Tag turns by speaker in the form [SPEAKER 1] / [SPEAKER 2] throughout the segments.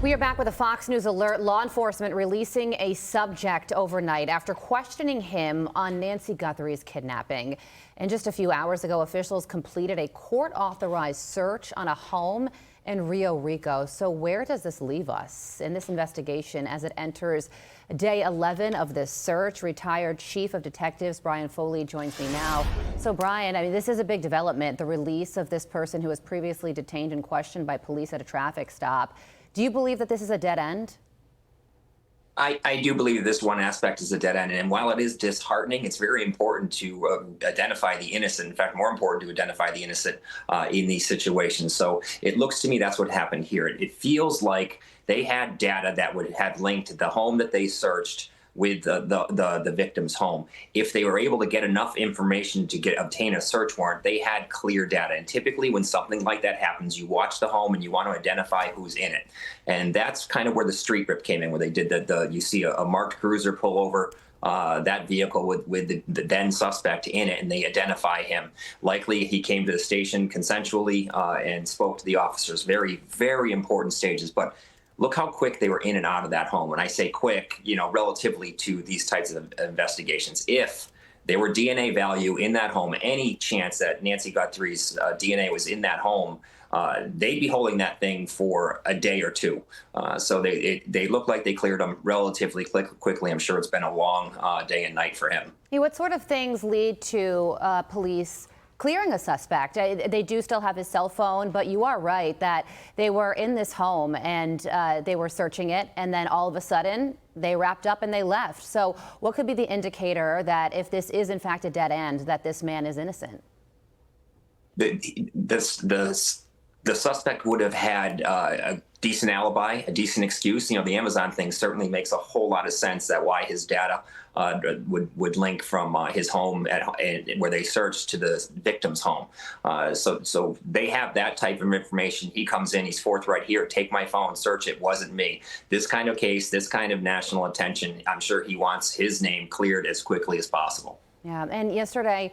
[SPEAKER 1] We are back with a Fox News alert. Law enforcement releasing a subject overnight after questioning him on Nancy Guthrie's kidnapping. And just a few hours ago, officials completed a court-authorized search on a home in Rio Rico. So where does this leave us in this investigation as it enters day 11 of this search? Retired Chief of Detectives Brian Foley joins me now. So Brian, this is a big development, the release of this person who was previously detained and questioned by police at a traffic stop. Do you believe that this is a dead end?
[SPEAKER 2] I do believe this one aspect is a dead end. And while it is disheartening, it's very important to identify the innocent. In fact, more important to identify the innocent in these situations. So it looks to me that's what happened here. It feels like they had data that would have linked the home that they searched with the victim's home. If they were able to get enough information to obtain a search warrant, they had clear data. And typically when something like that happens, you watch the home and you want to identify who's in it. And that's kind of where the street rip came in, where they did you see a marked cruiser pull over that vehicle with the then suspect in it, and they identify him. Likely he came to the station consensually and spoke to the officers. Very, very important stages. But look how quick they were in and out of that home. When I say quick, relatively to these types of investigations. If there were DNA value in that home, any chance that Nancy Guthrie's DNA was in that home, they'd be holding that thing for a day or two. So they look like they cleared them relatively quickly. I'm sure it's been a long day and night for him.
[SPEAKER 1] What sort of things lead to police clearing a suspect? They do still have his cell phone, but you are right that they were in this home and they were searching it, and then all of a sudden they wrapped up and they left. So what could be the indicator that if this is in fact a dead end, that this man is innocent?
[SPEAKER 2] The suspect would have had a decent alibi, a decent excuse. The Amazon thing certainly makes a whole lot of sense, that why his data would link from his home where they searched to the victim's home. So they have that type of information. He comes in, he's forthright, here, take my phone, search it, wasn't me. This kind of case, this kind of national attention, I'm sure he wants his name cleared as quickly as possible.
[SPEAKER 1] Yeah, and yesterday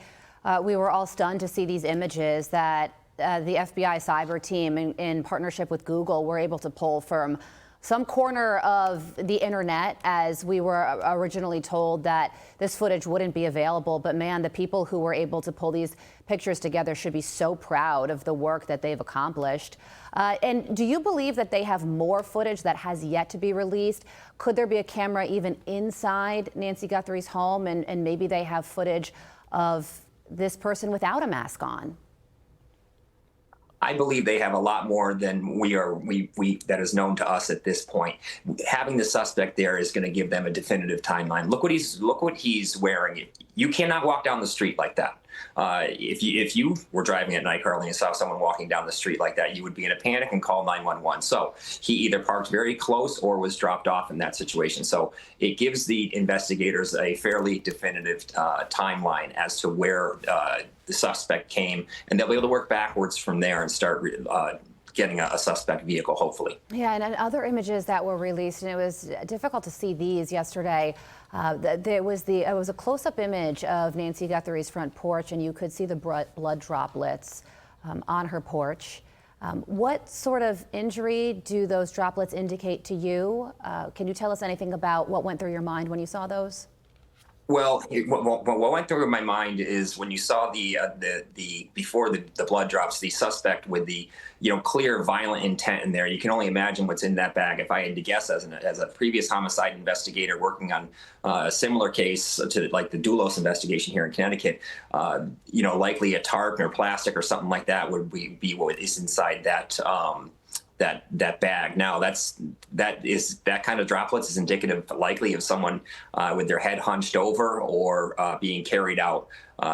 [SPEAKER 1] we were all stunned to see these images that the FBI cyber team in partnership with Google were able to pull from some corner of the internet, as we were originally told that this footage wouldn't be available. But man, the people who were able to pull these pictures together should be so proud of the work that they've accomplished. And do you believe that they have more footage that has yet to be released? Could there be a camera even inside Nancy Guthrie's home, and maybe they have footage of this person without a mask on?
[SPEAKER 2] I believe they have a lot more than that is known to us at this point. Having the suspect there is going to give them a definitive timeline. Look what he's wearing. You cannot walk down the street like that. If you were driving at night, Carly, and saw someone walking down the street like that, you would be in a panic and call 911. So he either parked very close or was dropped off in that situation. So it gives the investigators a fairly definitive timeline as to where the suspect came, and they'll be able to work backwards from there and start getting a suspect vehicle, hopefully.
[SPEAKER 1] Yeah, and other images that were released, and it was difficult to see these yesterday. It was a close-up image of Nancy Guthrie's front porch, and you could see the blood droplets on her porch. What sort of injury do those droplets indicate to you? Can you tell us anything about what went through your mind when you saw those?
[SPEAKER 2] Well, what went through my mind is when you saw before the blood drops, the suspect with the clear violent intent in there. You can only imagine what's in that bag. If I had to guess, as a previous homicide investigator working on a similar case to like the Doulos investigation here in Connecticut, likely a tarp or plastic or something like that would be what is inside that. That bag. Now that kind of droplets is indicative likely of someone with their head hunched over or being carried out.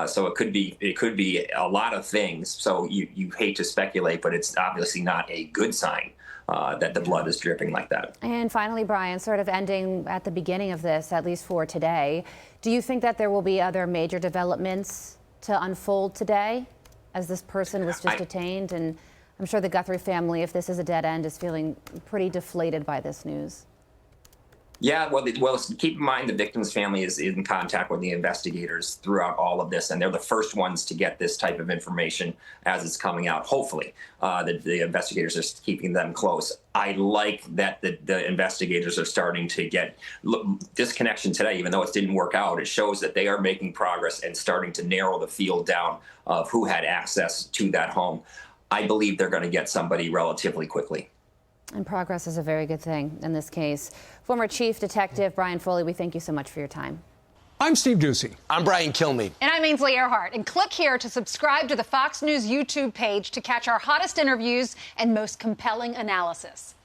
[SPEAKER 2] So it could be a lot of things. So you hate to speculate, but it's obviously not a good sign that the blood is dripping like that.
[SPEAKER 1] And finally, Brian, sort of ending at the beginning of this, at least for today, do you think that there will be other major developments to unfold today, as this person was just detained? And I'm sure the Guthrie family, if this is a dead end, is feeling pretty deflated by this news.
[SPEAKER 2] Yeah, well, keep in mind the victim's family is in contact with the investigators throughout all of this, and they're the first ones to get this type of information as it's coming out. Hopefully, the investigators are keeping them close. I like that the investigators are starting to get this connection today, even though it didn't work out. It shows that they are making progress and starting to narrow the field down of who had access to that home. I believe they're going to get somebody relatively quickly.
[SPEAKER 1] And progress is a very good thing in this case. Former Chief Detective Brian Foley, we thank you so much for your time.
[SPEAKER 3] I'm Steve Ducey.
[SPEAKER 4] I'm Brian Kilmeade.
[SPEAKER 5] And I'm Ainsley Earhart. And click here to subscribe to the Fox News YouTube page to catch our hottest interviews and most compelling analysis.